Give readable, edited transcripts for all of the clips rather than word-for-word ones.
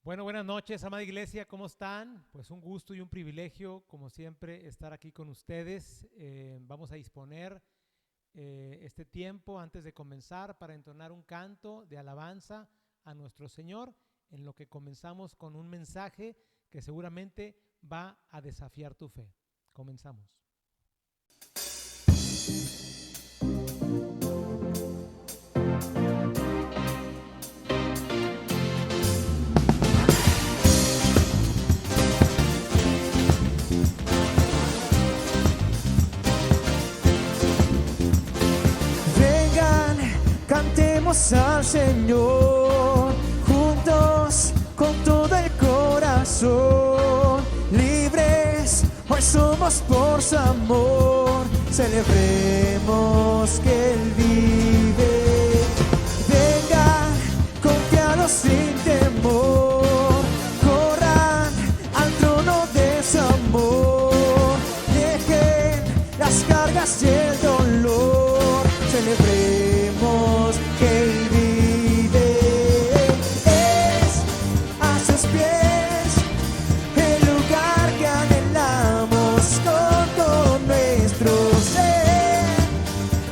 Bueno, buenas noches, amada iglesia, ¿cómo están? Pues un gusto y un privilegio, como siempre, estar aquí con ustedes. Vamos a disponer este tiempo antes de comenzar para entonar un canto de alabanza a nuestro Señor, en lo que comenzamos con un mensaje que seguramente va a desafiar tu fe. Comenzamos. Cantemos al Señor juntos con todo el corazón, libres hoy somos por su amor, celebremos que Él vive. Vengan confiados sin temor, corran al trono de su amor, dejen las cargas y el dolor, celebremos que Él vive. Es a sus pies el lugar que anhelamos con todo nuestro ser,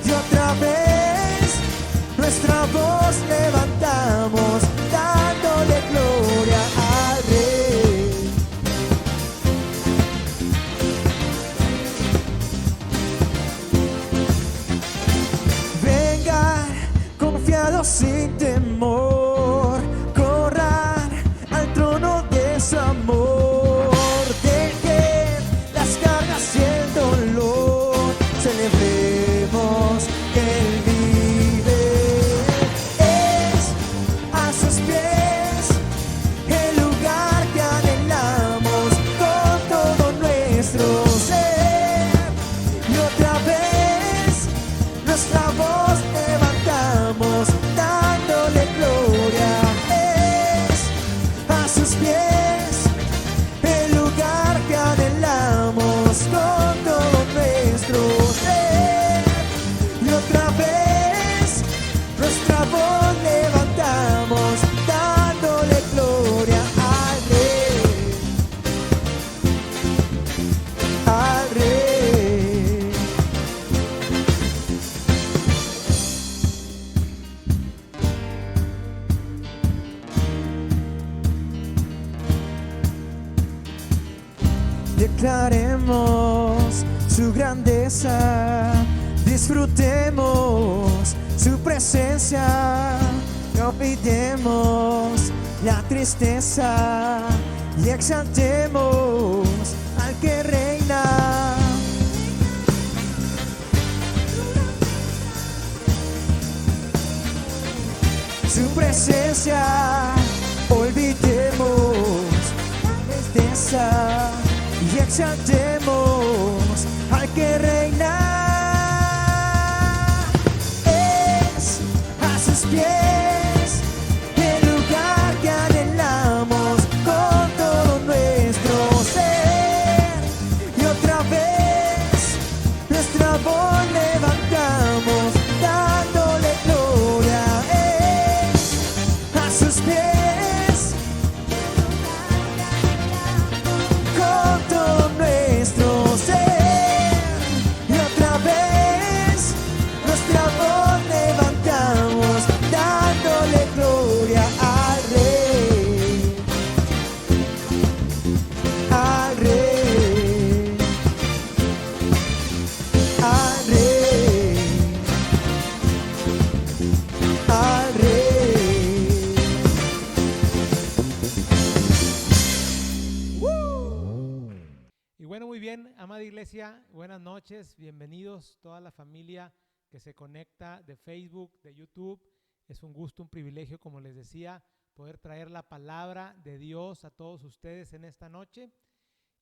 y otra vez nuestra voz levantamos dándole gloria al Rey. Vengan confiados sin temor, corran al trono de su amor, dejen las cargas y el dolor, celebremos que Él vive. Es a sus pies el lugar que anhelamos con todo nuestro ser, y otra vez nuestra voz levantamos dándole gloria. Es a sus pies el lugar que anhelamos con todo nuestro ser, y otra vez nuestra voz levantamos dándole gloria al Rey, al Rey. Declaremos su grandeza, disfrutemos su presencia, no olvidemos la tristeza y exaltemos al que reina. Su presencia, olvidemos la tristeza y exaltemos al que reina. Es a sus pies el lugar que anhelamos con todo nuestro ser, y otra vez nuestra voz levantamos dándole gloria. Es a sus pies con todo nuestro ser, y otra vez nuestra voz levantamos dándole gloria al Rey, al Rey, al Rey, al Rey. Y bueno, muy bien, amada iglesia, buenas noches, bienvenidos toda la familia que se conecta de Facebook, de YouTube. Es un gusto, un privilegio, como les decía, poder traer la palabra de Dios a todos ustedes en esta noche.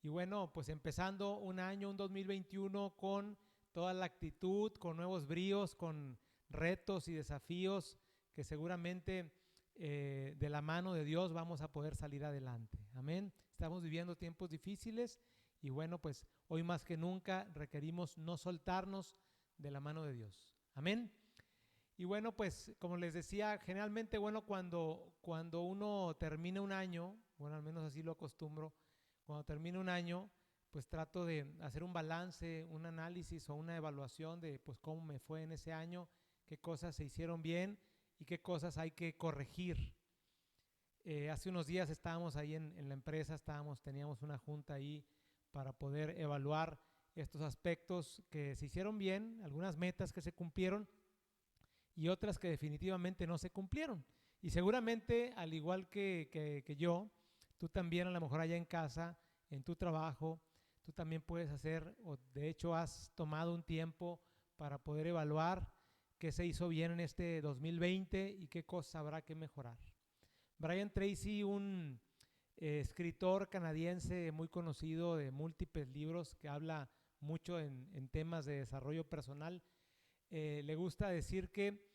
Y bueno, pues empezando un año, un 2021 con toda la actitud, con nuevos bríos, con retos y desafíos que seguramente de la mano de Dios vamos a poder salir adelante. Amén. Estamos viviendo tiempos difíciles y bueno, pues hoy más que nunca requerimos no soltarnos de la mano de Dios. Amén. Y bueno, pues como les decía, generalmente, bueno, cuando uno termina un año, bueno, al menos así lo acostumbro, cuando termina un año, pues trato de hacer un balance, un análisis o una evaluación de pues cómo me fue en ese año, qué cosas se hicieron bien y qué cosas hay que corregir. Hace unos días estábamos ahí en la empresa, teníamos una junta ahí para poder evaluar estos aspectos que se hicieron bien, algunas metas que se cumplieron y otras que definitivamente no se cumplieron. Y seguramente, al igual que yo, tú también a lo mejor allá en casa, en tu trabajo, tú también puedes hacer, o de hecho has tomado un tiempo para poder evaluar qué se hizo bien en este 2020 y qué cosas habrá que mejorar. Brian Tracy, un escritor canadiense muy conocido de múltiples libros que habla mucho en temas de desarrollo personal, le gusta decir que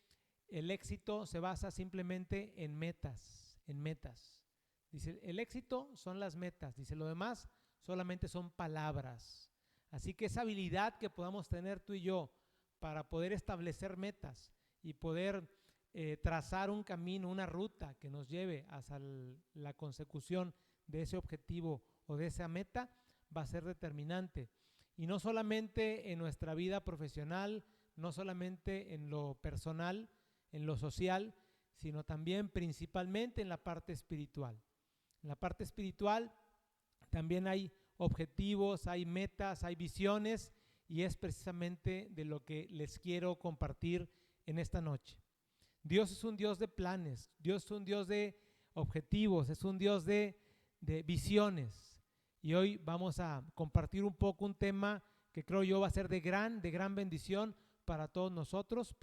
el éxito se basa simplemente en metas, en metas. Dice, el éxito son las metas, dice, lo demás solamente son palabras. Así que esa habilidad que podamos tener tú y yo para poder establecer metas y poder trazar un camino, una ruta que nos lleve hacia la consecución de ese objetivo o de esa meta, va a ser determinante. Y no solamente en nuestra vida profesional, no solamente en lo personal, en lo social, sino también principalmente en la parte espiritual. En la parte espiritual también hay objetivos, hay metas, hay visiones, y es precisamente de lo que les quiero compartir en esta noche. Dios es un Dios de planes, Dios es un Dios de objetivos, es un Dios de visiones. Y hoy vamos a compartir un poco un tema que creo yo va a ser de gran bendición para todos nosotros.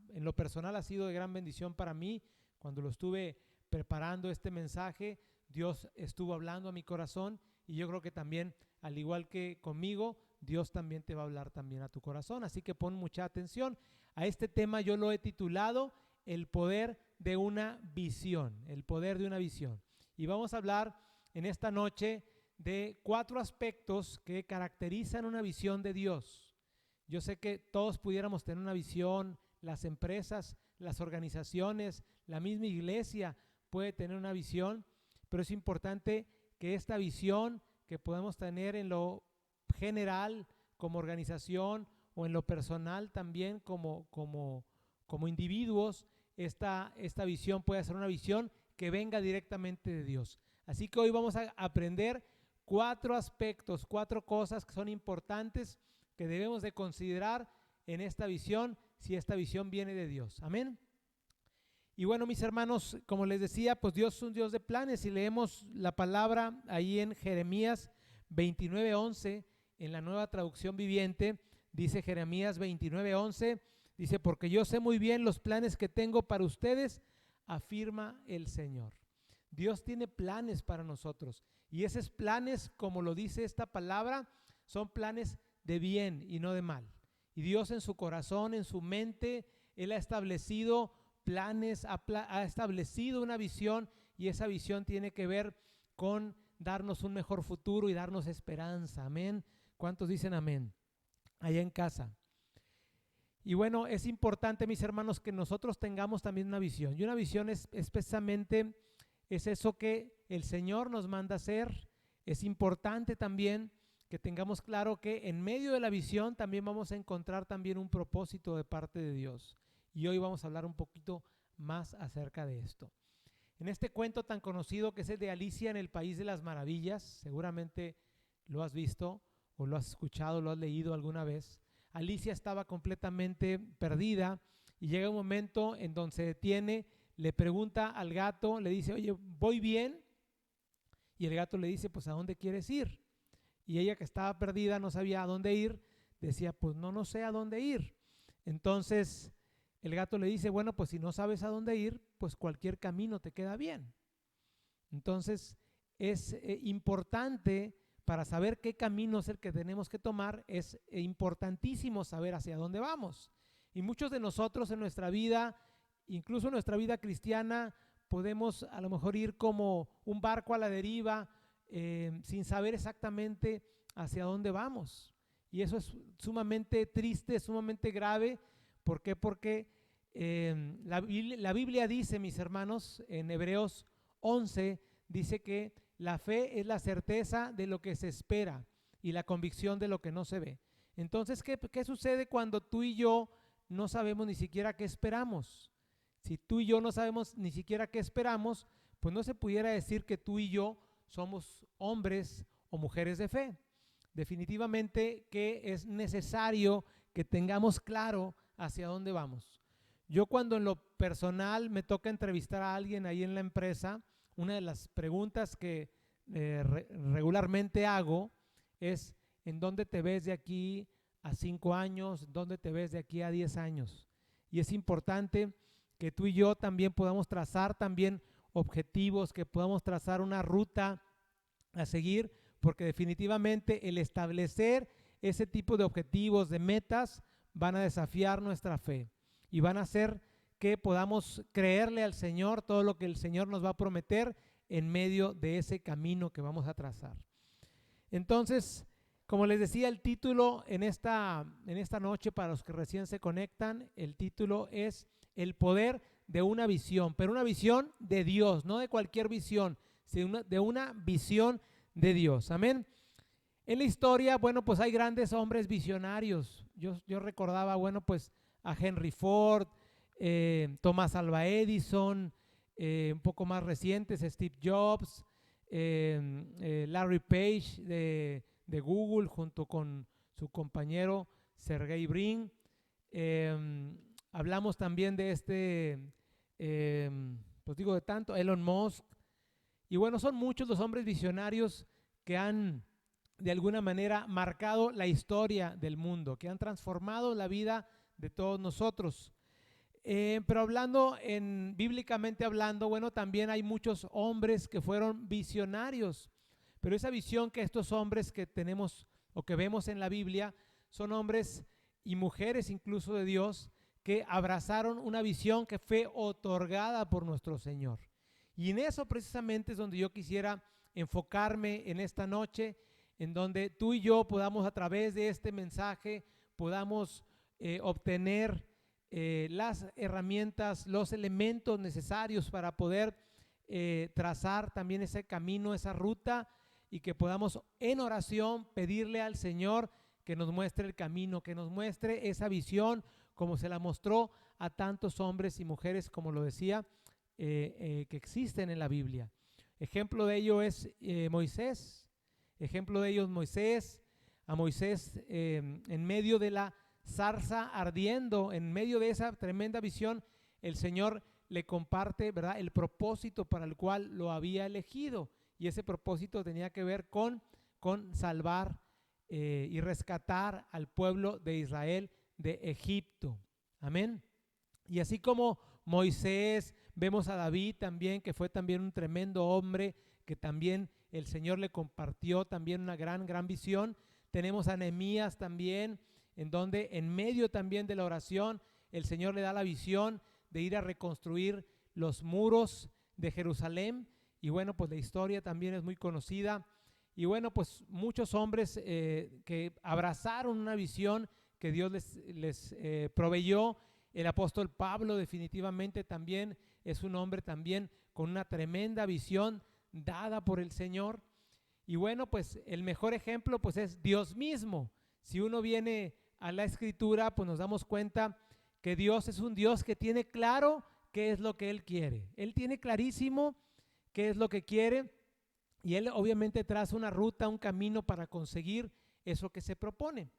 En lo personal ha sido de gran bendición para mí. Cuando lo estuve preparando este mensaje, Dios estuvo hablando a mi corazón, y yo creo que también, al igual que conmigo, Dios también te va a hablar también a tu corazón. Así que pon mucha atención. A este tema yo lo he titulado El poder de una visión, el poder de una visión. Y vamos a hablar en esta noche de 4 aspectos que caracterizan una visión de Dios. Yo sé que todos pudiéramos tener una visión, las empresas, las organizaciones, la misma iglesia puede tener una visión, pero es importante que esta visión que podemos tener en lo general como organización o en lo personal también como individuos, esta visión puede ser una visión que venga directamente de Dios. Así que hoy vamos a aprender 4 aspectos, 4 cosas que son importantes que debemos de considerar en esta visión, si esta visión viene de Dios. Amén. Y bueno, mis hermanos, como les decía, pues Dios es un Dios de planes. Y leemos la palabra ahí en Jeremías 29:11, en la Nueva Traducción Viviente, dice Jeremías 29:11, dice, porque yo sé muy bien los planes que tengo para ustedes, afirma el Señor. Dios tiene planes para nosotros, y esos planes, como lo dice esta palabra, son planes de bien y no de mal. Y Dios en su corazón, en su mente, Él ha establecido planes, ha establecido una visión, y esa visión tiene que ver con darnos un mejor futuro y darnos esperanza. Amén. ¿Cuántos dicen amén? Allá en casa. Y bueno, es importante, mis hermanos, que nosotros tengamos también una visión. Y una visión es precisamente eso que el Señor nos manda hacer. Es importante también que tengamos claro que en medio de la visión también vamos a encontrar también un propósito de parte de Dios. Y hoy vamos a hablar un poquito más acerca de esto. En este cuento tan conocido que es el de Alicia en el País de las Maravillas, seguramente lo has visto o lo has escuchado, lo has leído alguna vez. Alicia estaba completamente perdida y llega un momento en donde se detiene, le pregunta al gato, le dice, oye, ¿voy bien? Y el gato le dice, pues ¿a dónde quieres ir? Y ella, que estaba perdida, no sabía a dónde ir, decía, pues no sé a dónde ir. Entonces el gato le dice, bueno, pues si no sabes a dónde ir, pues cualquier camino te queda bien. Entonces es importante, para saber qué camino es el que tenemos que tomar, es importantísimo saber hacia dónde vamos. Y muchos de nosotros en nuestra vida, incluso en nuestra vida cristiana, podemos a lo mejor ir como un barco a la deriva, sin saber exactamente hacia dónde vamos. Y eso es sumamente triste, sumamente grave. ¿Por qué? Porque La Biblia dice, mis hermanos, en Hebreos 11, dice que la fe es la certeza de lo que se espera y la convicción de lo que no se ve. Entonces, ¿qué sucede cuando tú y yo no sabemos ni siquiera qué esperamos? Si tú y yo no sabemos ni siquiera qué esperamos, pues no se pudiera decir que tú y yo somos hombres o mujeres de fe. Definitivamente que es necesario que tengamos claro hacia dónde vamos. Yo cuando en lo personal me toca entrevistar a alguien ahí en la empresa, una de las preguntas que regularmente hago es: ¿en dónde te ves de aquí a 5 años? ¿Dónde te ves de aquí a 10 años? Y es importante que tú y yo también podamos trazar también objetivos, que podamos trazar una ruta a seguir, porque definitivamente el establecer ese tipo de objetivos, de metas, van a desafiar nuestra fe y van a hacer que podamos creerle al Señor todo lo que el Señor nos va a prometer en medio de ese camino que vamos a trazar. Entonces, como les decía, el título en esta noche, para los que recién se conectan, el título es El poder de una visión, pero una visión de Dios, no de cualquier visión, sino de una visión de Dios. Amén. En la historia, bueno, pues hay grandes hombres visionarios. Yo recordaba, bueno, pues a Henry Ford, Thomas Alva Edison, un poco más recientes, Steve Jobs, Larry Page de Google, junto con su compañero Sergey Brin. Hablamos también de pues digo de tanto, Elon Musk. Y bueno, son muchos los hombres visionarios que han de alguna manera marcado la historia del mundo, que han transformado la vida de todos nosotros. Pero hablando bíblicamente hablando, bueno, también hay muchos hombres que fueron visionarios, pero esa visión que estos hombres que tenemos o que vemos en la Biblia son hombres y mujeres incluso de Dios que abrazaron una visión que fue otorgada por nuestro Señor. Y en eso precisamente es donde yo quisiera enfocarme en esta noche, en donde tú y yo podamos, a través de este mensaje, podamos obtener las herramientas, los elementos necesarios para poder trazar también ese camino, esa ruta, y que podamos en oración pedirle al Señor que nos muestre el camino, que nos muestre esa visión como se la mostró a tantos hombres y mujeres, como lo decía, que existen en la Biblia. Ejemplo de ello es Moisés. Ejemplo de ellos Moisés. A Moisés en medio de la zarza ardiendo, en medio de esa tremenda visión, el Señor le comparte, ¿verdad?, el propósito para el cual lo había elegido. Y ese propósito tenía que ver con salvar y rescatar al pueblo de Israel de Egipto. Amén. Y así como Moisés, vemos a David también, que fue también un tremendo hombre, que también el Señor le compartió también una gran visión. Tenemos a Nehemías también, en donde en medio también de la oración, el Señor le da la visión de ir a reconstruir los muros de Jerusalén. Y bueno, pues la historia también es muy conocida. Y bueno, pues muchos hombres que abrazaron una visión que Dios les proveyó. El apóstol Pablo definitivamente también es un hombre también con una tremenda visión dada por el Señor. Y bueno, pues el mejor ejemplo pues es Dios mismo. Si uno viene a la Escritura, pues nos damos cuenta que Dios es un Dios que tiene claro qué es lo que Él quiere. Él tiene clarísimo qué es lo que quiere, y Él obviamente traza una ruta, un camino para conseguir eso que se propone.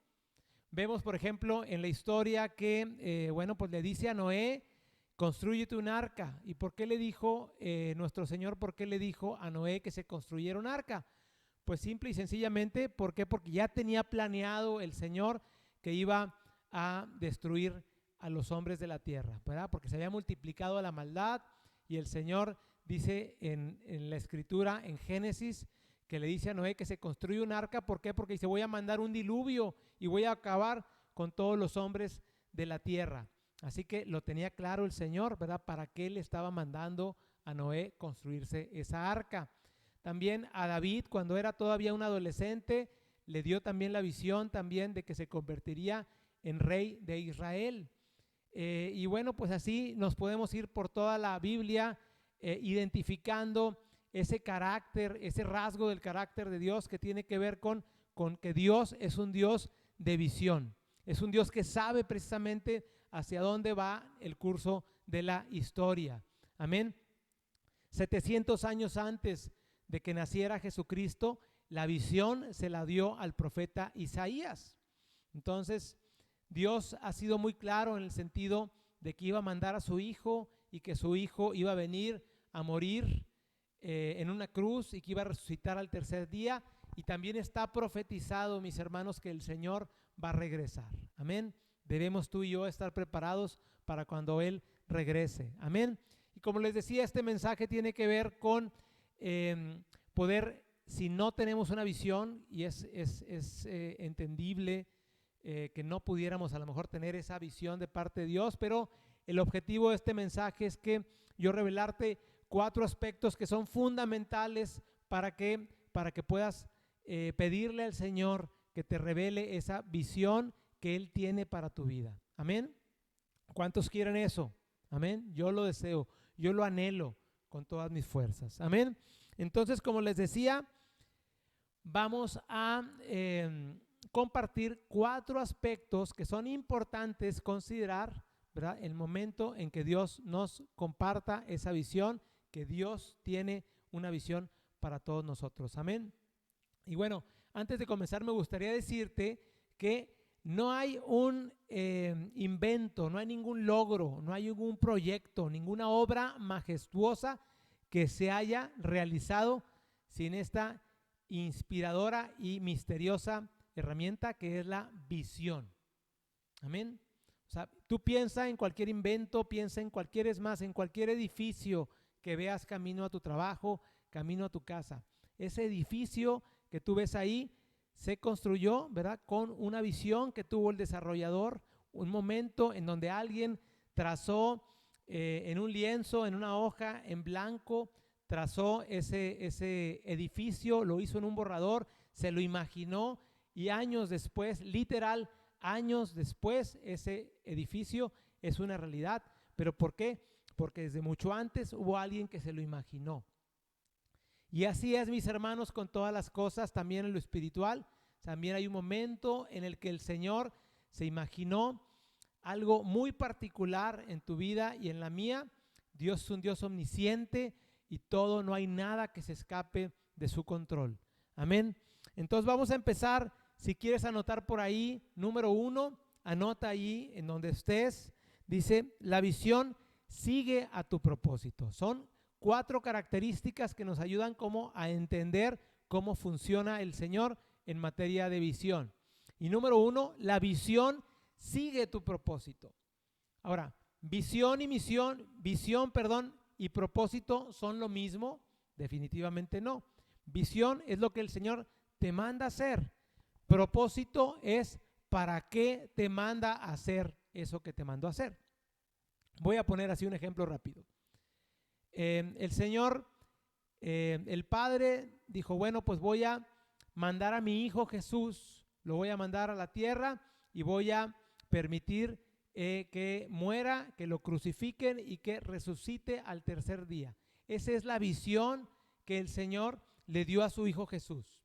Vemos, por ejemplo, en la historia que, bueno, pues le dice a Noé: construyete un arca. ¿Y por qué le dijo nuestro Señor, por qué le dijo a Noé que se construyera un arca? Pues simple y sencillamente, ¿por qué? Porque ya tenía planeado el Señor que iba a destruir a los hombres de la tierra, ¿verdad? Porque se había multiplicado la maldad, y el Señor dice en la Escritura, en Génesis, que le dice a Noé que se construye un arca. ¿Por qué? Porque dice: voy a mandar un diluvio y voy a acabar con todos los hombres de la tierra. Así que lo tenía claro el Señor, ¿verdad?, para qué le estaba mandando a Noé construirse esa arca. También a David, cuando era todavía un adolescente, le dio también la visión también de que se convertiría en rey de Israel. Y bueno, pues así nos podemos ir por toda la Biblia identificando ese carácter, ese rasgo del carácter de Dios que tiene que ver con que Dios es un Dios de visión. Es un Dios que sabe precisamente hacia dónde va el curso de la historia. Amén. 700 años antes de que naciera Jesucristo, la visión se la dio al profeta Isaías. Entonces, Dios ha sido muy claro en el sentido de que iba a mandar a su hijo y que su hijo iba a venir a morir en una cruz y que iba a resucitar al tercer día. Y también está profetizado, mis hermanos, que el Señor va a regresar. Amén. Debemos tú y yo estar preparados para cuando Él regrese. Amén. Y como les decía, este mensaje tiene que ver con poder, si no tenemos una visión, y es entendible que no pudiéramos a lo mejor tener esa visión de parte de Dios, pero el objetivo de este mensaje es que yo revelarte 4 aspectos que son fundamentales para que puedas pedirle al Señor que te revele esa visión que Él tiene para tu vida. Amén. ¿Cuántos quieren eso? Amén. Yo lo deseo, yo lo anhelo con todas mis fuerzas. Amén. Entonces, como les decía, vamos a compartir 4 aspectos que son importantes considerar, ¿verdad?, el momento en que Dios nos comparta esa visión, que Dios tiene una visión para todos nosotros. Amén. Y bueno, antes de comenzar me gustaría decirte que no hay un invento, no hay ningún logro, no hay ningún proyecto, ninguna obra majestuosa que se haya realizado sin esta inspiradora y misteriosa herramienta que es la visión. Amén. O sea, tú piensa en cualquier invento, piensa en cualquier, es más, en cualquier edificio que veas camino a tu trabajo, camino a tu casa. Ese edificio que tú ves ahí se construyó, ¿verdad?, con una visión que tuvo el desarrollador, un momento en donde alguien trazó en un lienzo, en una hoja en blanco, trazó ese edificio, lo hizo en un borrador, se lo imaginó y años después, literal, años después, ese edificio es una realidad. ¿Pero por qué? Porque desde mucho antes hubo alguien que se lo imaginó. Y así es, mis hermanos, con todas las cosas, también en lo espiritual. También hay un momento en el que el Señor se imaginó algo muy particular en tu vida y en la mía. Dios es un Dios omnisciente y todo, no hay nada que se escape de su control. Amén. Entonces vamos a empezar. Si quieres anotar por ahí, número 1, anota ahí en donde estés. Dice, la visión sigue a tu propósito. Son 4 características que nos ayudan como a entender cómo funciona el Señor en materia de visión. Y número 1, la visión sigue tu propósito. Ahora, visión y propósito son lo mismo. Definitivamente no. Visión es lo que el Señor te manda a hacer. Propósito es para qué te manda a hacer eso que te mandó a hacer. Voy a poner así un ejemplo rápido. El Señor, el Padre dijo, bueno, pues voy a mandar a mi Hijo Jesús, lo voy a mandar a la tierra y voy a permitir que muera, que lo crucifiquen y que resucite al tercer día. Esa es la visión que el Señor le dio a su Hijo Jesús.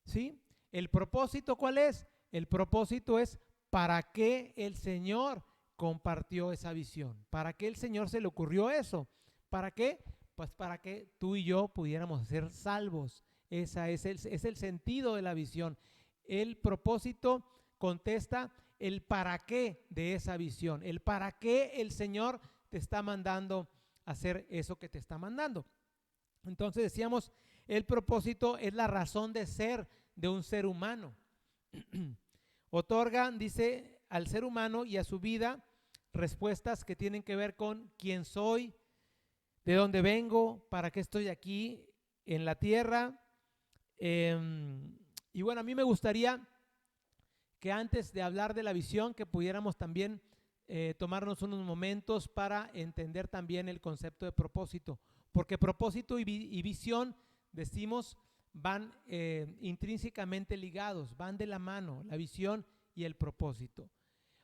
¿Sí? ¿El propósito cuál es? El propósito es para qué el Señor compartió esa visión. ¿Para qué el Señor se le ocurrió eso? ¿Para qué? Pues para que tú y yo pudiéramos ser salvos. Ese es el sentido de la visión. El propósito contesta el para qué de esa visión. El para qué el Señor te está mandando a hacer eso que te está mandando. Entonces decíamos, el propósito es la razón de ser de un ser humano. Otorga, dice, al ser humano y a su vida respuestas que tienen que ver con quién soy, de dónde vengo, para qué estoy aquí en la tierra. Y bueno, a mí me gustaría que antes de hablar de la visión, que pudiéramos también tomarnos unos momentos para entender también el concepto de propósito, porque propósito y visión, decimos, van intrínsecamente ligados, van de la mano, la visión y el propósito.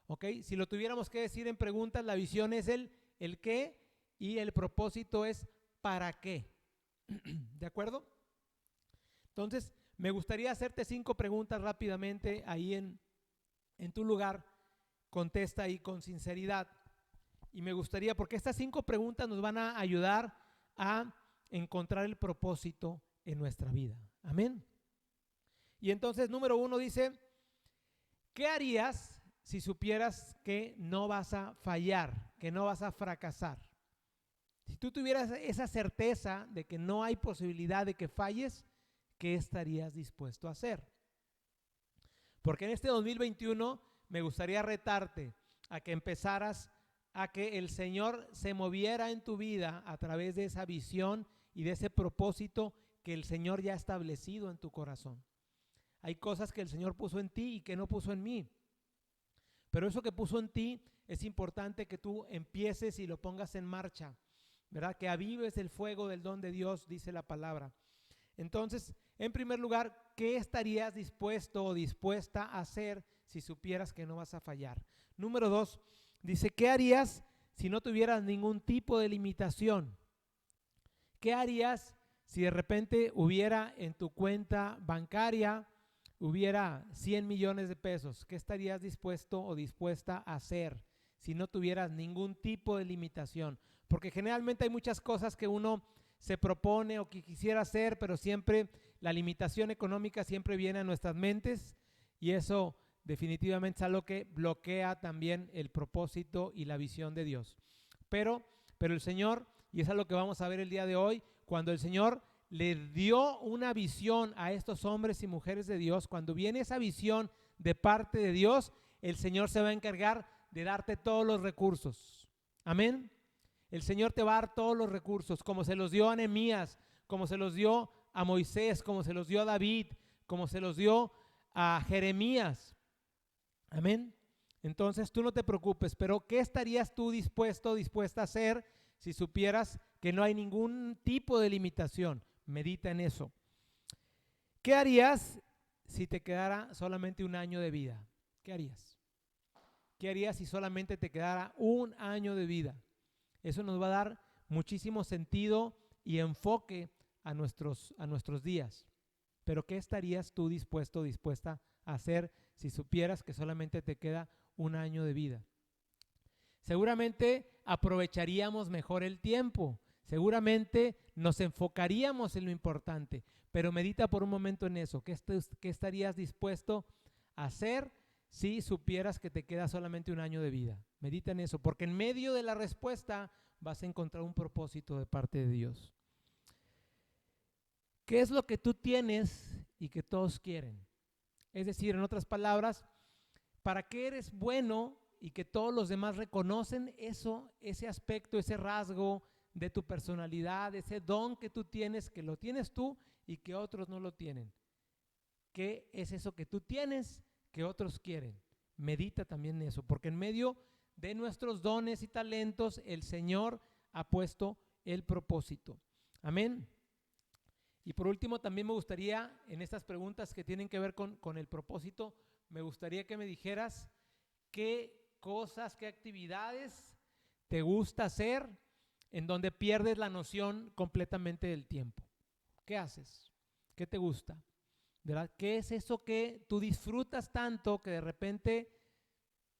¿Ok? Si lo tuviéramos que decir en preguntas, la visión es el qué y el propósito es para qué. ¿De acuerdo? Entonces, me gustaría hacerte 5 preguntas rápidamente ahí en tu lugar. Contesta ahí con sinceridad. Y me gustaría, porque estas 5 preguntas nos van a ayudar a encontrar el propósito en nuestra vida. Amén. Y entonces, número 1 dice, ¿qué harías si supieras que no vas a fallar, que no vas a fracasar? Si tú tuvieras esa certeza de que no hay posibilidad de que falles, ¿qué estarías dispuesto a hacer? Porque en este 2021 me gustaría retarte a que empezaras a que el Señor se moviera en tu vida a través de esa visión y de ese propósito que el Señor ya ha establecido en tu corazón. Hay cosas que el Señor puso en ti y que no puso en mí. Pero eso que puso en ti es importante que tú empieces y lo pongas en marcha, ¿verdad? Que avives el fuego del don de Dios, dice la palabra. Entonces, en primer lugar, ¿qué estarías dispuesto o dispuesta a hacer si supieras que no vas a fallar? Número 2, dice, ¿qué harías si no tuvieras ningún tipo de limitación? ¿Qué harías si de repente hubiera en tu cuenta bancaria, hubiera 100 millones de pesos? ¿Qué estarías dispuesto o dispuesta a hacer si no tuvieras ningún tipo de limitación? Porque generalmente hay muchas cosas que uno se propone o que quisiera hacer, pero siempre la limitación económica siempre viene a nuestras mentes y eso definitivamente es algo que bloquea también el propósito y la visión de Dios. Pero el Señor, y es algo que vamos a ver el día de hoy, cuando el Señor le dio una visión a estos hombres y mujeres de Dios, cuando viene esa visión de parte de Dios, el Señor se va a encargar de darte todos los recursos. Amén. El Señor te va a dar todos los recursos, como se los dio a Nehemías, como se los dio a Moisés, como se los dio a David, como se los dio a Jeremías. Amén. Entonces tú no te preocupes, pero ¿qué estarías tú dispuesta a hacer si supieras que no hay ningún tipo de limitación? Medita en eso. ¿Qué harías si te quedara solamente un año de vida? ¿Qué harías? ¿Qué harías si solamente te quedara un año de vida? Eso nos va a dar muchísimo sentido y enfoque a nuestros días. Pero ¿qué estarías tú dispuesta a hacer si supieras que solamente te queda un año de vida? Seguramente aprovecharíamos mejor el tiempo, seguramente nos enfocaríamos en lo importante, pero medita por un momento en eso. ¿Qué estarías dispuesto a hacer si supieras que te queda solamente un año de vida? Medita en eso, porque en medio de la respuesta vas a encontrar un propósito de parte de Dios. ¿Qué es lo que tú tienes y que todos quieren? Es decir, en otras palabras, ¿para qué eres bueno y que todos los demás reconocen eso, ese aspecto, ese rasgo de tu personalidad, ese don que tú tienes, que lo tienes tú y que otros no lo tienen? ¿Qué es eso que tú tienes que otros quieren? Medita también en eso, porque en medio de nuestros dones y talentos el Señor ha puesto el propósito. Amén. Y por último, también me gustaría, en estas preguntas que tienen que ver con el propósito, me gustaría que me dijeras qué cosas, qué actividades te gusta hacer en donde pierdes la noción completamente del tiempo. ¿Qué haces? ¿Qué te gusta? ¿Verdad? ¿Qué es eso que tú disfrutas tanto que de repente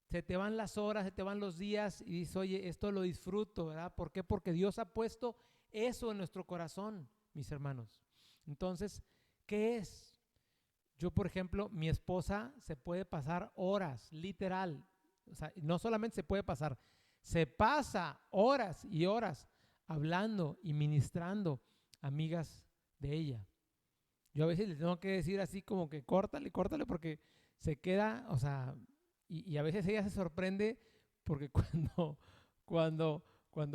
se te van las horas, se te van los días y dices, oye, esto lo disfruto, ¿verdad? ¿Por qué? Porque Dios ha puesto eso en nuestro corazón, mis hermanos. Entonces, ¿qué es? Yo, por ejemplo, mi esposa se puede pasar horas, literal. O sea, no solamente se puede pasar, se pasa horas y horas hablando y ministrando amigas de ella. Yo a veces le tengo que decir así como que córtale porque se queda, o sea, y a veces ella se sorprende porque cuando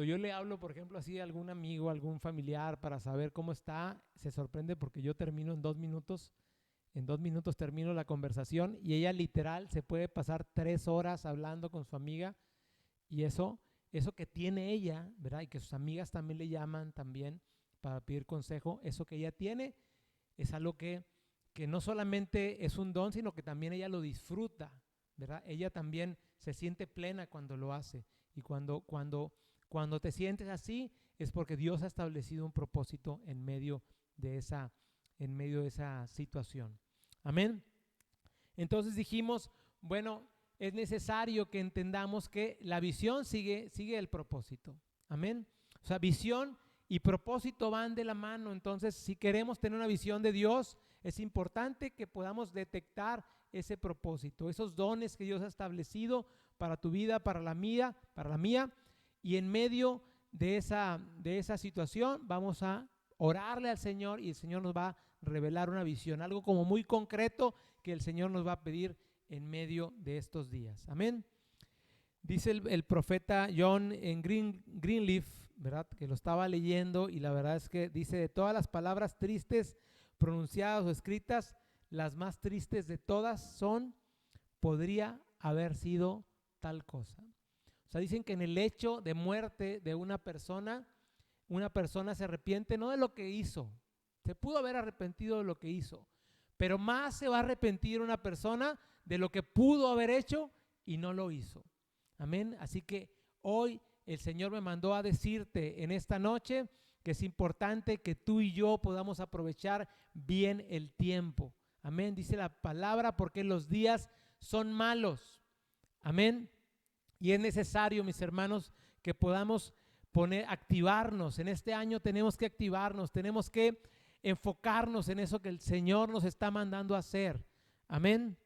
yo le hablo, por ejemplo, así a algún amigo, algún familiar para saber cómo está, se sorprende porque yo termino en 2 minutos. En 2 minutos termino la conversación y ella literal se puede pasar 3 horas hablando con su amiga y eso que tiene ella, ¿verdad? Y que sus amigas también le llaman también para pedir consejo, eso que ella tiene es algo que no solamente es un don, sino que también ella lo disfruta, ¿verdad? Ella también se siente plena cuando lo hace. Y cuando te sientes así es porque Dios ha establecido un propósito en medio de esa situación. Amén. Entonces dijimos, bueno, es necesario que entendamos que la visión sigue el propósito. Amén. O sea, visión y propósito van de la mano. Entonces, si queremos tener una visión de Dios, es importante que podamos detectar ese propósito, esos dones que Dios ha establecido para tu vida, para la mía, y en medio de esa situación vamos a orarle al Señor y el Señor nos va a revelar una visión, algo como muy concreto que el Señor nos va a pedir en medio de estos días. Amén. Dice el profeta John en Greenleaf, ¿verdad? Que lo estaba leyendo y la verdad es que dice: de todas las palabras tristes pronunciadas o escritas, las más tristes de todas son: podría haber sido tal cosa. O sea, dicen que en el hecho de muerte de una persona se arrepiente no de lo que hizo, se pudo haber arrepentido de lo que hizo, pero más se va a arrepentir una persona de lo que pudo haber hecho y no lo hizo. Amén. Así que hoy el Señor me mandó a decirte en esta noche que es importante que tú y yo podamos aprovechar bien el tiempo. Amén. Dice la palabra, porque los días son malos. Amén. Y es necesario, mis hermanos, que podamos activarnos. En este año tenemos que activarnos, tenemos que enfocarnos en eso que el Señor nos está mandando a hacer. Amén.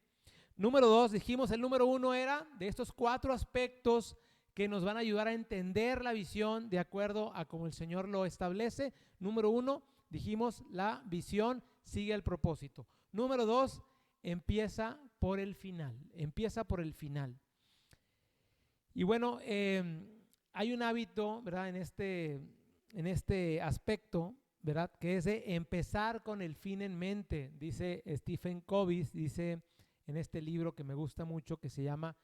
Número 2, dijimos, el número 1 era de estos 4 aspectos que nos van a ayudar a entender la visión de acuerdo a como el Señor lo establece. Número 1, dijimos, la visión sigue el propósito. Número 2, empieza por el final. Y bueno, hay un hábito, ¿verdad? En este aspecto, ¿verdad? Que es de empezar con el fin en mente. Dice Stephen Covey, dice en este libro que me gusta mucho, que se llama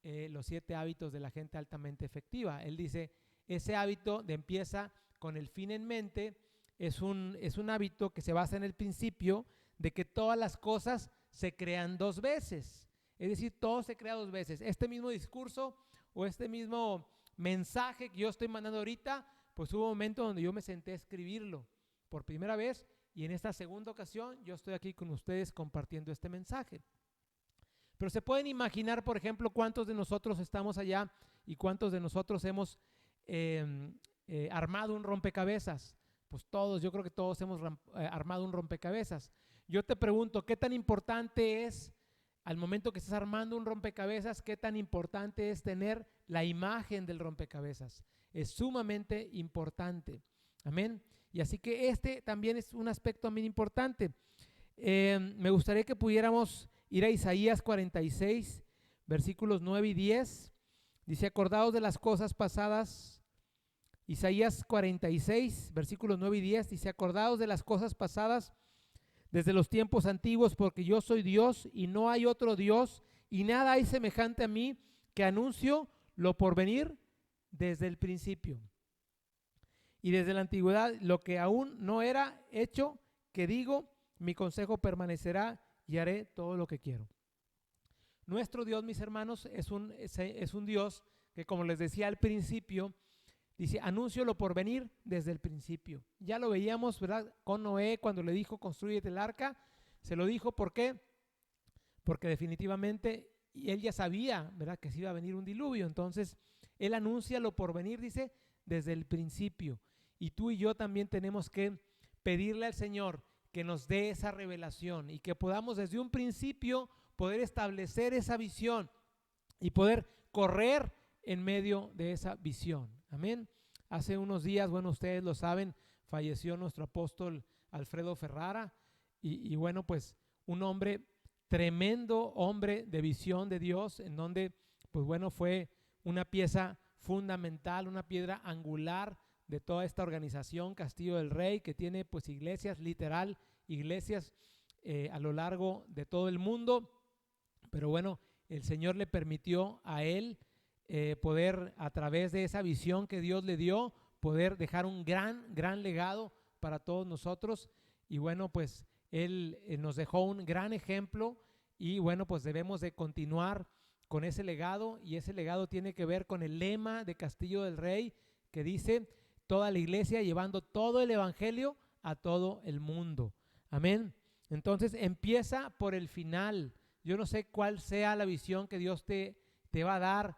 Los 7 hábitos de la gente altamente efectiva. Él dice, ese hábito de empieza con el fin en mente es un hábito que se basa en el principio de que todas las cosas se crean 2 veces. Es decir, todo se crea 2 veces. Este mismo discurso o este mismo mensaje que yo estoy mandando ahorita, pues hubo un momento donde yo me senté a escribirlo por primera vez y en esta segunda ocasión yo estoy aquí con ustedes compartiendo este mensaje. Pero se pueden imaginar, por ejemplo, cuántos de nosotros estamos allá y cuántos de nosotros hemos armado un rompecabezas. Pues todos, yo creo que todos hemos armado un rompecabezas. Yo te pregunto, ¿qué tan importante es al momento que estás armando un rompecabezas, qué tan importante es tener la imagen del rompecabezas? Es sumamente importante. Amén. Y así que este también es un aspecto también importante. Me gustaría que pudiéramos ir a Isaías 46, versículos 9 y 10. Dice, acordaos de las cosas pasadas. Isaías 46, versículos 9 y 10. Dice, acordaos de las cosas pasadas desde los tiempos antiguos, porque yo soy Dios y no hay otro Dios, y nada hay semejante a mí, que anuncio lo por venir desde el principio. Y desde la antigüedad, lo que aún no era hecho, que digo, mi consejo permanecerá y haré todo lo que quiero. Nuestro Dios, mis hermanos, es un Dios que, como les decía al principio, dice, anuncio lo por venir desde el principio. Ya lo veíamos, ¿verdad? Con Noé, cuando le dijo, construyete el arca, se lo dijo, ¿por qué? Porque definitivamente él ya sabía, ¿verdad?, que se iba a venir un diluvio. Entonces, él anuncia lo por venir, dice, desde el principio. Y tú y yo también tenemos que pedirle al Señor que nos dé esa revelación y que podamos desde un principio poder establecer esa visión y poder correr en medio de esa visión. Amén. Hace unos días, bueno, ustedes lo saben, falleció nuestro apóstol Alfredo Ferrara y bueno, pues un hombre, tremendo hombre de visión de Dios, en donde, pues bueno, fue una pieza fundamental, una piedra angular de toda esta organización Castillo del Rey, que tiene pues iglesias, literal, iglesias a lo largo de todo el mundo. Pero bueno, el Señor le permitió a él poder, a través de esa visión que Dios le dio, poder dejar un gran legado para todos nosotros. Y bueno, pues él nos dejó un gran ejemplo y bueno, pues debemos de continuar con ese legado, y ese legado tiene que ver con el lema de Castillo del Rey que dice: toda la iglesia llevando todo el evangelio a todo el mundo. Amén. Entonces empieza por el final. Yo no sé cuál sea la visión que Dios te va a dar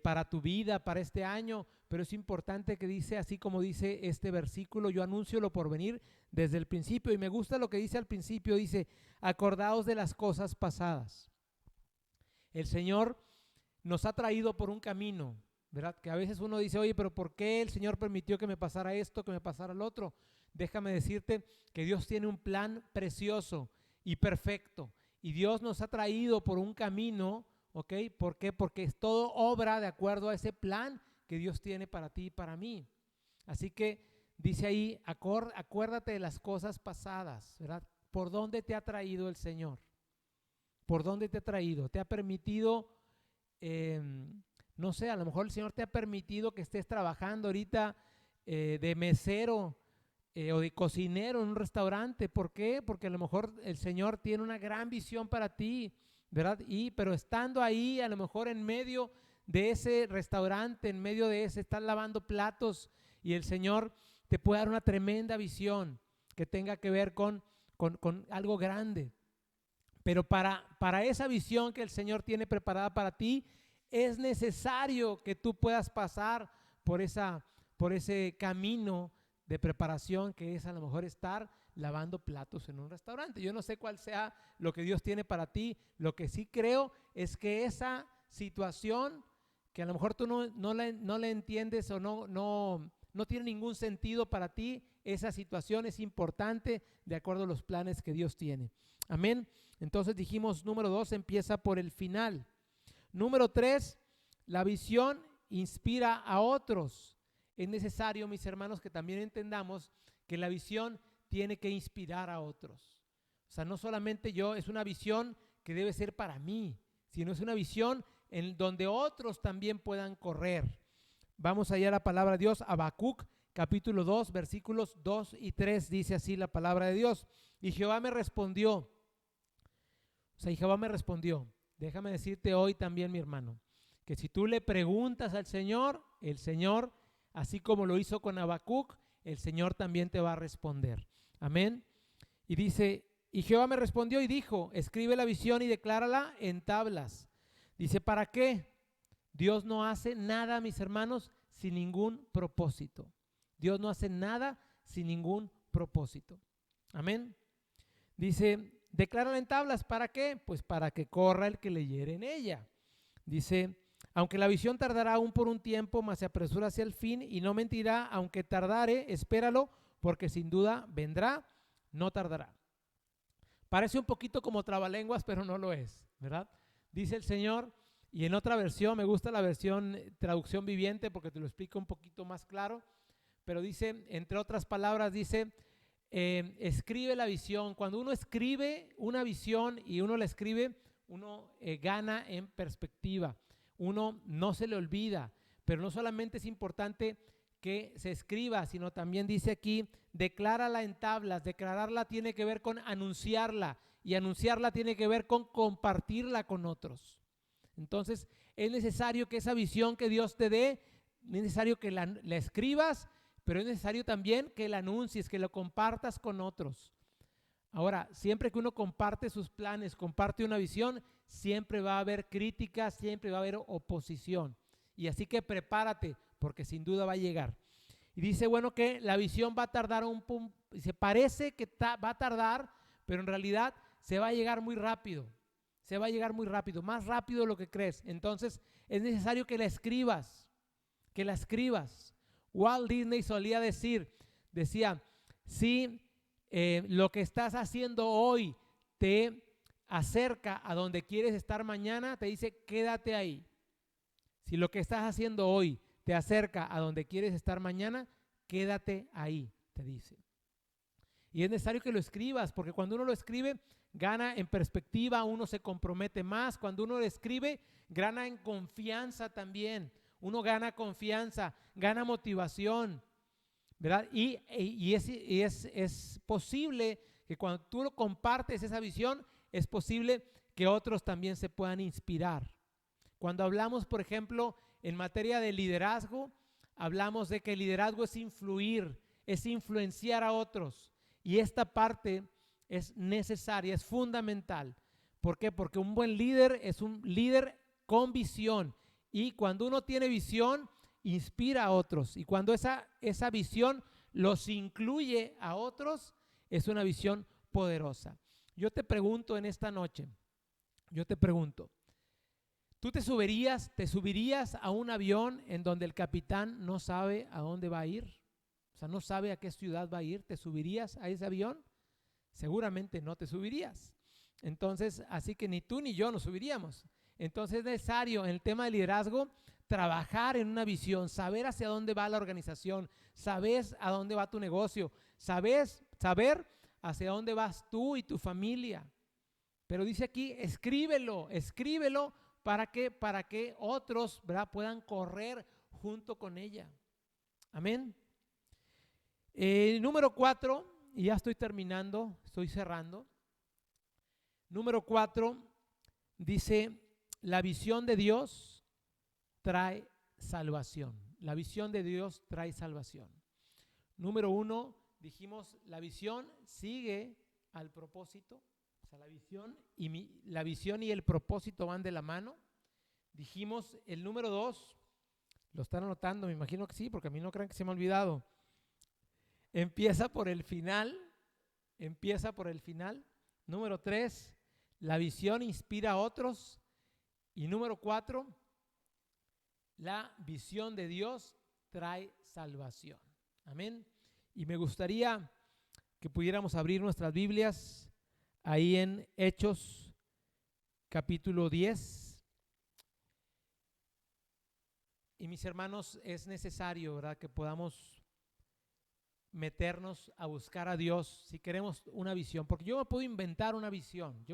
para tu vida, para este año, pero es importante que dice, así como dice este versículo: yo anuncio lo por venir desde el principio. Y me gusta lo que dice al principio, dice: acordaos de las cosas pasadas. El Señor nos ha traído por un camino, ¿verdad? Que a veces uno dice: oye, pero ¿por qué el Señor permitió que me pasara esto, que me pasara lo otro? Déjame decirte que Dios tiene un plan precioso y perfecto, y Dios nos ha traído por un camino, ¿ok? ¿Por qué? Porque es todo obra de acuerdo a ese plan que Dios tiene para ti y para mí. Así que dice ahí: acuérdate de las cosas pasadas, ¿verdad? ¿Por dónde te ha traído el Señor? ¿Por dónde te ha traído? ¿Te ha permitido, no sé, a lo mejor el Señor te ha permitido que estés trabajando ahorita de mesero o de cocinero en un restaurante? ¿Por qué? Porque a lo mejor el Señor tiene una gran visión para ti, ¿verdad? Pero estando ahí, a lo mejor en medio de ese restaurante, en medio de ese, estás lavando platos, y el Señor te puede dar una tremenda visión que tenga que ver con algo grande. Pero para esa visión que el Señor tiene preparada para ti, es necesario que tú puedas pasar por ese camino de preparación, que es a lo mejor estar lavando platos en un restaurante. Yo no sé cuál sea lo que Dios tiene para ti. Lo que sí creo es que esa situación, que a lo mejor tú no la entiendes o no tiene ningún sentido para ti, esa situación es importante de acuerdo a los planes que Dios tiene. Amén. Entonces dijimos, número 2, empieza por el final. Número 3, la visión inspira a otros. Es necesario, mis hermanos, que también entendamos que la visión tiene que inspirar a otros. O sea, no solamente es una visión que debe ser para mí, sino es una visión en donde otros también puedan correr. Vamos allá a la palabra de Dios. Habacuc, capítulo 2, versículos 2 y 3, dice así la palabra de Dios. Y Jehová me respondió. Déjame decirte hoy también, mi hermano, que si tú le preguntas al Señor, el Señor, así como lo hizo con Habacuc, el Señor también te va a responder. Amén. Y dice: y Jehová me respondió y dijo: escribe la visión y declárala en tablas. Dice: ¿para qué? Dios no hace nada, mis hermanos, sin ningún propósito. Dios no hace nada sin ningún propósito. Amén. Dice: declárala en tablas. ¿Para qué? Pues para que corra el que leyere en ella. Dice: aunque la visión tardará aún por un tiempo, mas se apresura hacia el fin y no mentirá. Aunque tardare, espéralo, porque sin duda vendrá, no tardará. Parece un poquito como trabalenguas, pero no lo es, ¿verdad? Dice el Señor. Y en otra versión, me gusta la versión traducción viviente porque te lo explica un poquito más claro, pero dice, entre otras palabras, dice: escribe la visión. Cuando uno escribe una visión y uno la escribe, uno gana en perspectiva, uno no se le olvida. Pero no solamente es importante que se escriba, sino también dice aquí: declárala en tablas. Declararla tiene que ver con anunciarla, y anunciarla tiene que ver con compartirla con otros. Entonces es necesario que esa visión que Dios te dé, es necesario que la escribas, pero es necesario también que la anuncies, que lo compartas con otros. Ahora, siempre que uno comparte sus planes, comparte una visión, siempre va a haber críticas, siempre va a haber oposición. Y así que prepárate, porque sin duda va a llegar. Y dice, bueno, que la visión va a tardar se parece que va a tardar, pero en realidad se va a llegar muy rápido. Se va a llegar muy rápido, más rápido de lo que crees. Entonces es necesario que la escribas, Walt Disney solía decía, si lo que estás haciendo hoy te acerca a donde quieres estar mañana, te dice: quédate ahí. Si lo que estás haciendo hoy te acerca a donde quieres estar mañana, quédate ahí, te dice. Y es necesario que lo escribas, porque cuando uno lo escribe, gana en perspectiva, uno se compromete más. Cuando uno lo escribe, gana en confianza también. Uno gana confianza, gana motivación, ¿verdad? Y es posible que cuando tú lo compartes esa visión, es posible que otros también se puedan inspirar. Cuando hablamos, por ejemplo, en materia de liderazgo, hablamos de que el liderazgo es influir, es influenciar a otros. Y esta parte es necesaria, es fundamental. ¿Por qué? Porque un buen líder es un líder con visión. Y cuando uno tiene visión, inspira a otros. Y cuando esa visión los incluye a otros, es una visión poderosa. Yo te pregunto en esta noche, ¿tú te subirías a un avión en donde el capitán no sabe a dónde va a ir? O sea, no sabe a qué ciudad va a ir. ¿Te subirías a ese avión? Seguramente no te subirías. Entonces, así que ni tú ni yo nos subiríamos. Entonces es necesario en el tema de liderazgo trabajar en una visión, saber hacia dónde va la organización, saber a dónde va tu negocio, saber hacia dónde vas tú y tu familia. Pero dice aquí, escríbelo para que otros, ¿verdad?, puedan correr junto con ella. Amén. Número 4, y ya estoy terminando, estoy cerrando. Número 4 dice, la visión de Dios trae salvación. La visión de Dios trae salvación. Número 1, dijimos, la visión sigue al propósito. O sea, la visión y el propósito van de la mano. Dijimos el número 2, lo están anotando, me imagino que sí, porque a mí no crean que se me ha olvidado. Empieza por el final. Número 3, la visión inspira a otros. Y número 4, la visión de Dios trae salvación. Amén. Y me gustaría que pudiéramos abrir nuestras Biblias ahí en Hechos capítulo 10. Y mis hermanos, es necesario, ¿verdad?, que podamos meternos a buscar a Dios si queremos una visión. Porque yo me puedo inventar una visión.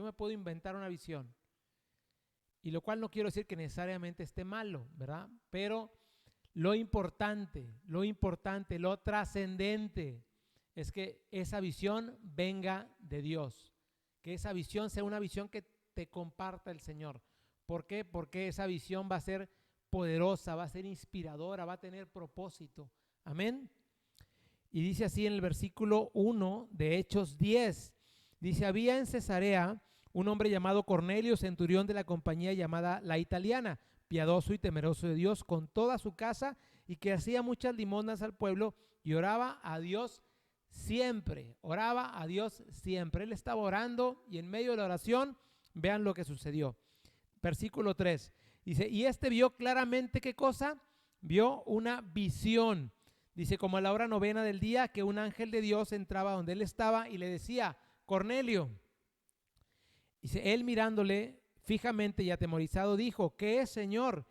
Y lo cual no quiero decir que necesariamente esté malo, ¿verdad? Pero lo importante, lo trascendente es que esa visión venga de Dios. Que esa visión sea una visión que te comparta el Señor. ¿Por qué? Porque esa visión va a ser poderosa, va a ser inspiradora, va a tener propósito. Amén. Y dice así en el versículo 1 de Hechos 10, dice, había en Cesarea un hombre llamado Cornelio, centurión de la compañía llamada La Italiana, piadoso y temeroso de Dios con toda su casa, y que hacía muchas limosnas al pueblo y oraba a Dios siempre. Él estaba orando y en medio de la oración, vean lo que sucedió. Versículo 3, dice, y este vio claramente, ¿qué cosa? Vio una visión. Dice, como a la hora 9 del día, que un ángel de Dios entraba donde él estaba y le decía, Cornelio. Dice, él mirándole fijamente y atemorizado dijo, ¿qué es, Señor?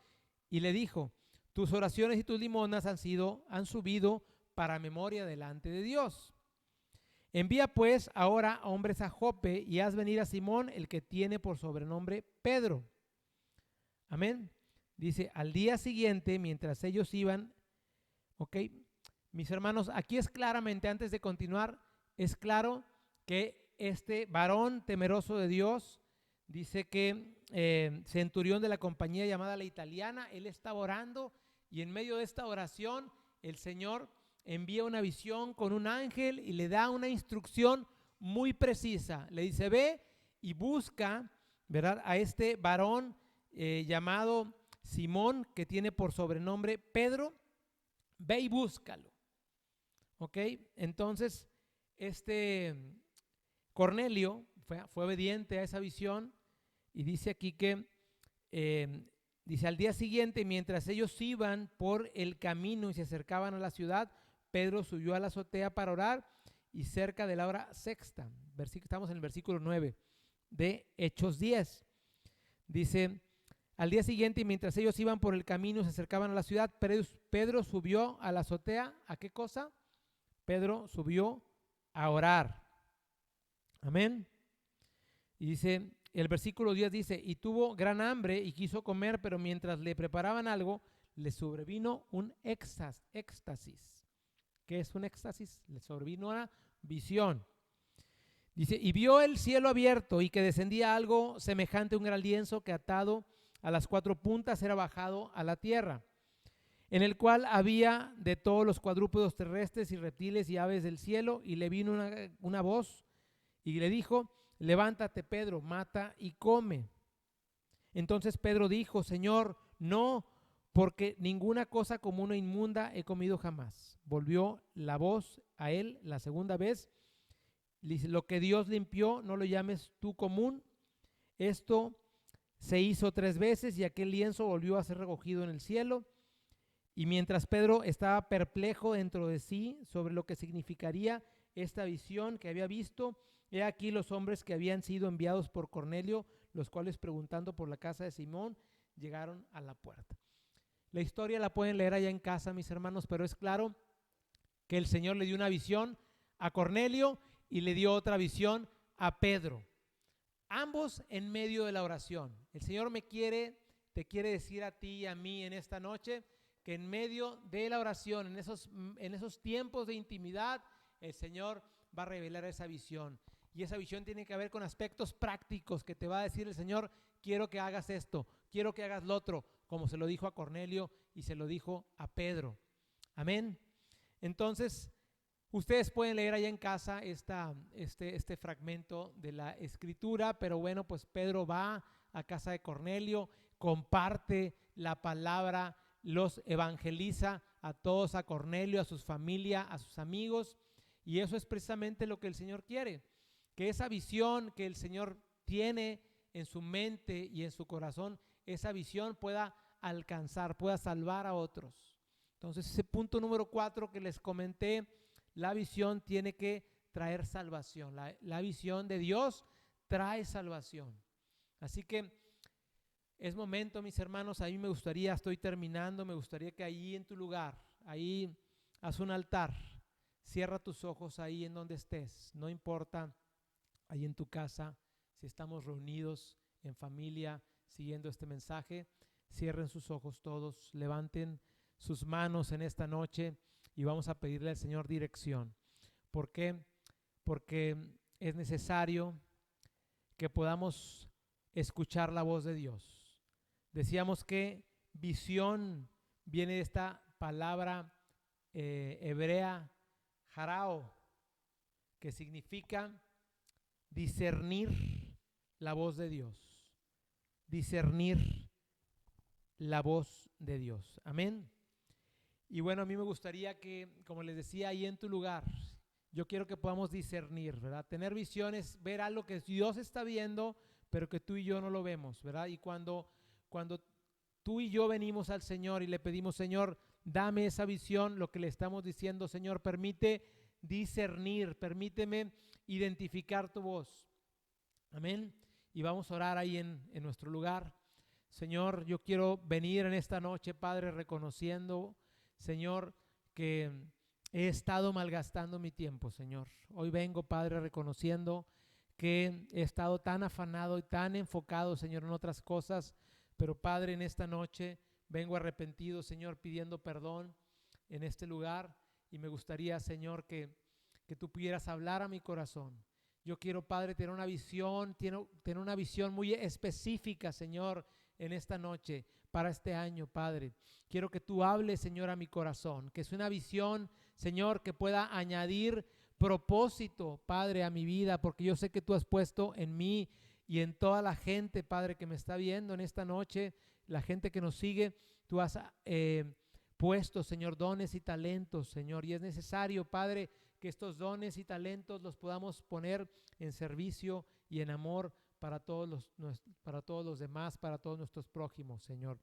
Y le dijo, tus oraciones y tus limosnas han subido para memoria delante de Dios. Envía pues ahora a hombres a Jope y haz venir a Simón, el que tiene por sobrenombre Pedro. Amén. Dice, al día siguiente, mientras ellos iban, ok, mis hermanos, aquí es claramente, antes de continuar, es claro que este varón temeroso de Dios, dice que centurión de la compañía llamada La Italiana, él estaba orando y en medio de esta oración el Señor envía una visión con un ángel y le da una instrucción muy precisa. Le dice, ve y busca, ¿verdad?, a este varón llamado Simón, que tiene por sobrenombre Pedro, ve y búscalo. Ok, entonces Cornelio fue obediente a esa visión y dice aquí que, dice, al día siguiente, mientras ellos iban por el camino y se acercaban a la ciudad, Pedro subió a la azotea para orar y cerca de la hora sexta, estamos en el versículo 9 de Hechos 10, dice, al día siguiente, y mientras ellos iban por el camino y se acercaban a la ciudad, Pedro subió a la azotea, ¿a qué cosa? Pedro subió a orar. Amén. Y dice, el versículo 10 dice, y tuvo gran hambre y quiso comer, pero mientras le preparaban algo, le sobrevino un éxtasis. ¿Qué es un éxtasis? Le sobrevino una visión. Dice, y vio el cielo abierto y que descendía algo semejante a un gran lienzo que atado a las 4 puntas era bajado a la tierra, en el cual había de todos los cuadrúpedos terrestres y reptiles y aves del cielo, y le vino una voz y le dijo: levántate, Pedro, mata y come. Entonces Pedro dijo: Señor, no, porque ninguna cosa común o inmunda he comido jamás. Volvió la voz a él la segunda vez, dice: lo que Dios limpió, no lo llames tú común. Esto se hizo 3 veces, y aquel lienzo volvió a ser recogido en el cielo. Y mientras Pedro estaba perplejo dentro de sí sobre lo que significaría esta visión que había visto, he aquí los hombres que habían sido enviados por Cornelio, los cuales, preguntando por la casa de Simón, llegaron a la puerta. La historia la pueden leer allá en casa, mis hermanos, pero es claro que el Señor le dio una visión a Cornelio y le dio otra visión a Pedro, ambos en medio de la oración. El Señor te quiere decir a ti y a mí en esta noche que en medio de la oración, en esos tiempos de intimidad, el Señor va a revelar esa visión. Y esa visión tiene que ver con aspectos prácticos que te va a decir el Señor: quiero que hagas esto, quiero que hagas lo otro, como se lo dijo a Cornelio y se lo dijo a Pedro. Amén. Entonces, ustedes pueden leer allá en casa este fragmento de la Escritura, pero bueno, pues Pedro va a casa de Cornelio, comparte la palabra, los evangeliza a todos, a Cornelio, a su familia, a sus amigos, y eso es precisamente lo que el Señor quiere, que esa visión que el Señor tiene en su mente y en su corazón, esa visión pueda alcanzar, pueda salvar a otros. Entonces, ese punto número 4 que les comenté, la visión tiene que traer salvación. La visión de Dios trae salvación. Así que es momento, mis hermanos, a mí me gustaría, estoy terminando, me gustaría que ahí en tu lugar, ahí haz un altar, cierra tus ojos ahí en donde estés, no importa, ahí en tu casa, si estamos reunidos en familia siguiendo este mensaje, cierren sus ojos todos, levanten sus manos en esta noche y vamos a pedirle al Señor dirección. ¿Por qué? Porque es necesario que podamos escuchar la voz de Dios. Decíamos que visión viene de esta palabra hebrea, jarao, que significa discernir la voz de Dios. Discernir la voz de Dios. Amén. Y bueno, a mí me gustaría que, como les decía, ahí en tu lugar, yo quiero que podamos discernir, ¿verdad? Tener visiones, ver algo que Dios está viendo, pero que tú y yo no lo vemos, ¿verdad? Y cuando tú y yo venimos al Señor y le pedimos: Señor, dame esa visión, lo que le estamos diciendo: Señor, permite discernir, permíteme identificar tu voz. Amén. Y vamos a orar ahí en nuestro lugar. Señor, yo quiero venir en esta noche, Padre, reconociendo, Señor, que he estado malgastando mi tiempo, Señor. Hoy vengo, Padre, reconociendo que he estado tan afanado y tan enfocado, Señor, en otras cosas. Pero Padre, en esta noche vengo arrepentido, Señor, pidiendo perdón en este lugar, y me gustaría, Señor, que tú pudieras hablar a mi corazón. Yo quiero, Padre, tener una visión muy específica, Señor, en esta noche, para este año, Padre. Quiero que tú hables, Señor, a mi corazón, que es una visión, Señor, que pueda añadir propósito, Padre, a mi vida, porque yo sé que tú has puesto en mí y en toda la gente, Padre, que me está viendo en esta noche, la gente que nos sigue, tú has puesto, Señor, dones y talentos, Señor, y es necesario, Padre, que estos dones y talentos los podamos poner en servicio y en amor para todos los demás, para todos nuestros prójimos, Señor.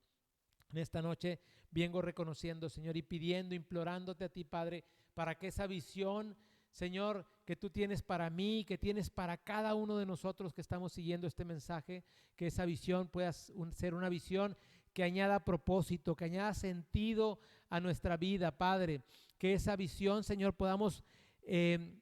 En esta noche vengo reconociendo, Señor, y pidiendo, implorándote a ti, Padre, para que esa visión, Señor, que tú tienes para mí, que tienes para cada uno de nosotros que estamos siguiendo este mensaje, que esa visión pueda ser una visión que añada propósito, que añada sentido a nuestra vida, Padre. Que esa visión, Señor, podamos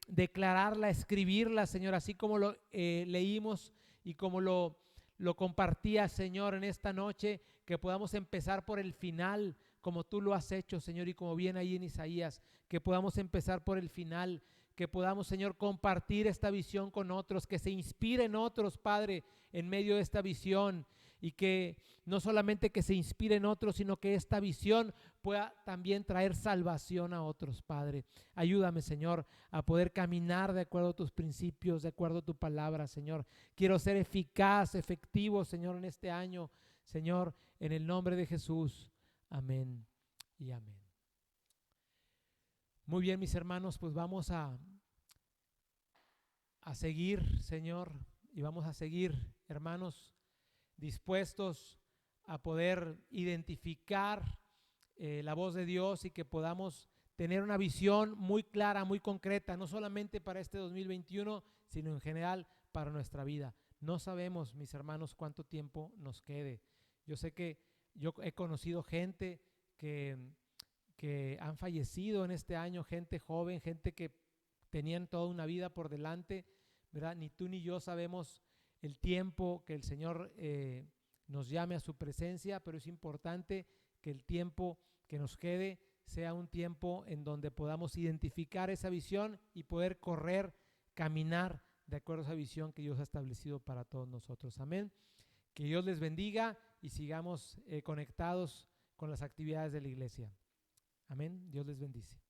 declararla, escribirla, Señor, así como lo leímos y como lo compartía, Señor, en esta noche, que podamos empezar por el final, como tú lo has hecho, Señor, y como viene ahí en Isaías, que podamos empezar por el final, que podamos, Señor, compartir esta visión con otros, que se inspiren otros, Padre, en medio de esta visión, y que no solamente que se inspire en otros, sino que esta visión pueda también traer salvación a otros, Padre. Ayúdame, Señor, a poder caminar de acuerdo a tus principios, de acuerdo a tu palabra, Señor. Quiero ser eficaz, efectivo, Señor, en este año, Señor, en el nombre de Jesús. Amén y amén. Muy bien, mis hermanos, pues vamos a seguir, Señor, y vamos a seguir, hermanos, dispuestos a poder identificar la voz de Dios y que podamos tener una visión muy clara, muy concreta, no solamente para este 2021, sino en general para nuestra vida. No sabemos, mis hermanos, cuánto tiempo nos quede. Yo sé que yo he conocido gente que han fallecido en este año, gente joven, gente que tenían toda una vida por delante, ¿verdad? Ni tú ni yo sabemos el tiempo que el Señor nos llame a su presencia, pero es importante que el tiempo que nos quede sea un tiempo en donde podamos identificar esa visión y poder correr, caminar de acuerdo a esa visión que Dios ha establecido para todos nosotros. Amén. Que Dios les bendiga y sigamos conectados con las actividades de la iglesia. Amén. Dios les bendice.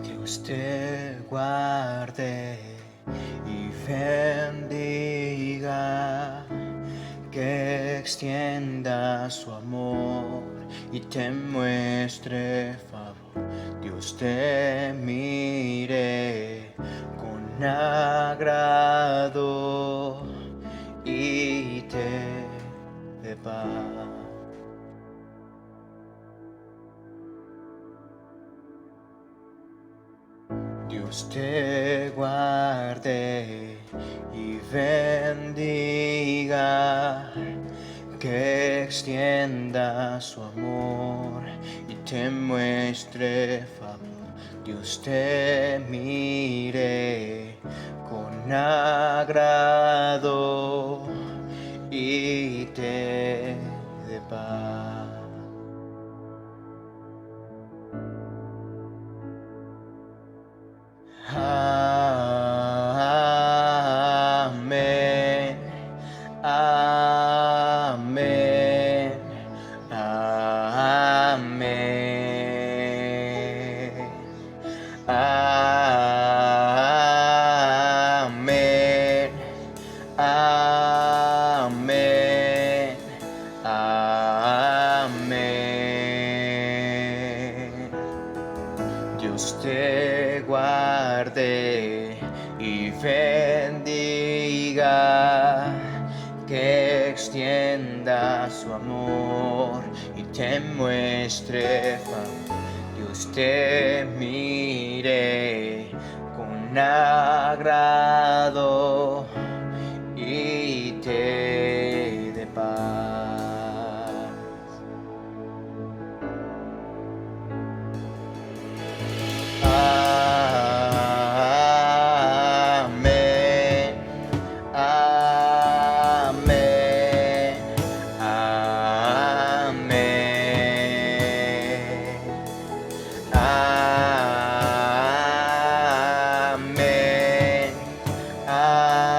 Dios te guarde y bendiga, que extienda su amor y te muestre favor. Dios te mire con agrado y te dé paz. Dios te guarde y bendiga, que extienda su amor y te muestre favor. Dios te mire con agrado y te dé paz. Amén, amén, amén, amén, amén, amén. Dios te guarde y bendiga, que extienda su amor y te muestre favor. Dios te mire con agrado y te dé paz. Amén, amén, amén, amén, amén.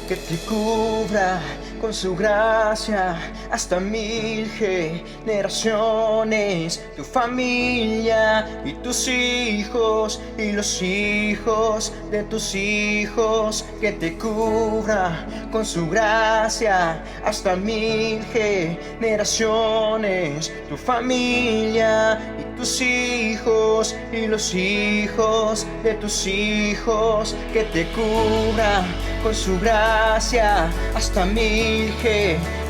que te cubra con su gracia hasta 1000 generaciones, tu familia y tus hijos y los hijos de tus hijos, que te cubra con su gracia hasta 1000 generaciones, tu familia y tus hijos y los hijos de tus hijos, que te cubra con su gracia hasta 1000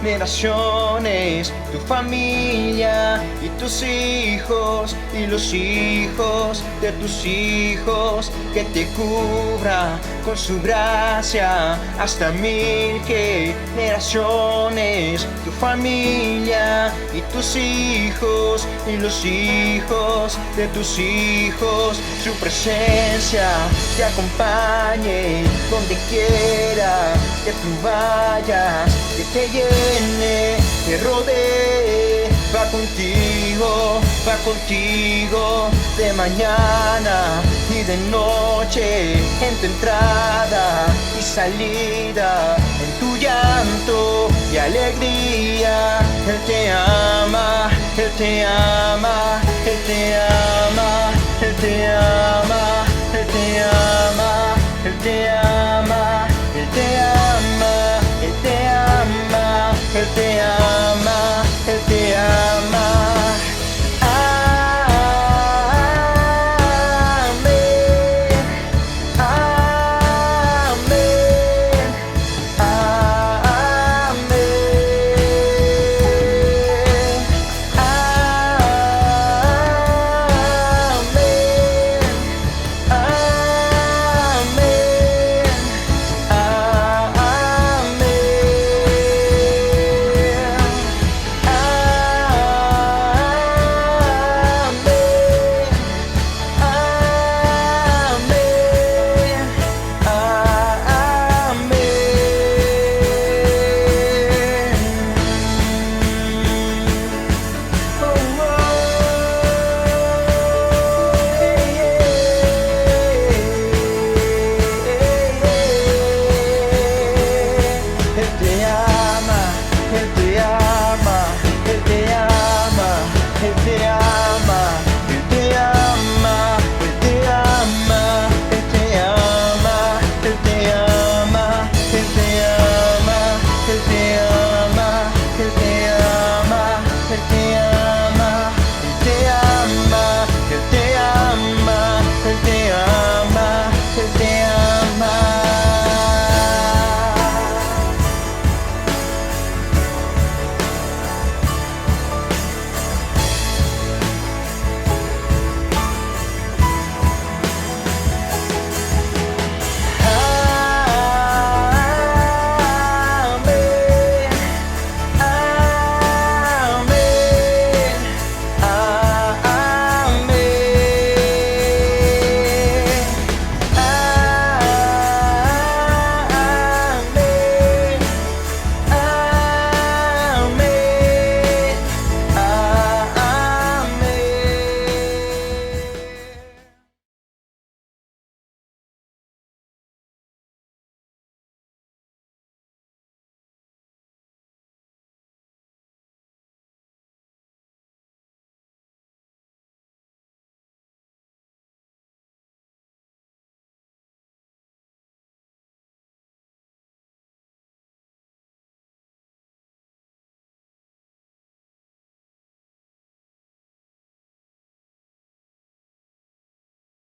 generaciones, tu familia y tus hijos y los hijos de tus hijos, que te cubra con su gracia hasta 1000 generaciones, tu familia y tus hijos y los hijos de tus hijos, su presencia te acompañe donde quiera que tú vayas, que te llene, te rodee, va contigo de mañana y de noche, en tu entrada y salida, en tu llanto y alegría. Él te ama, Él te ama, Él te ama, Él te ama.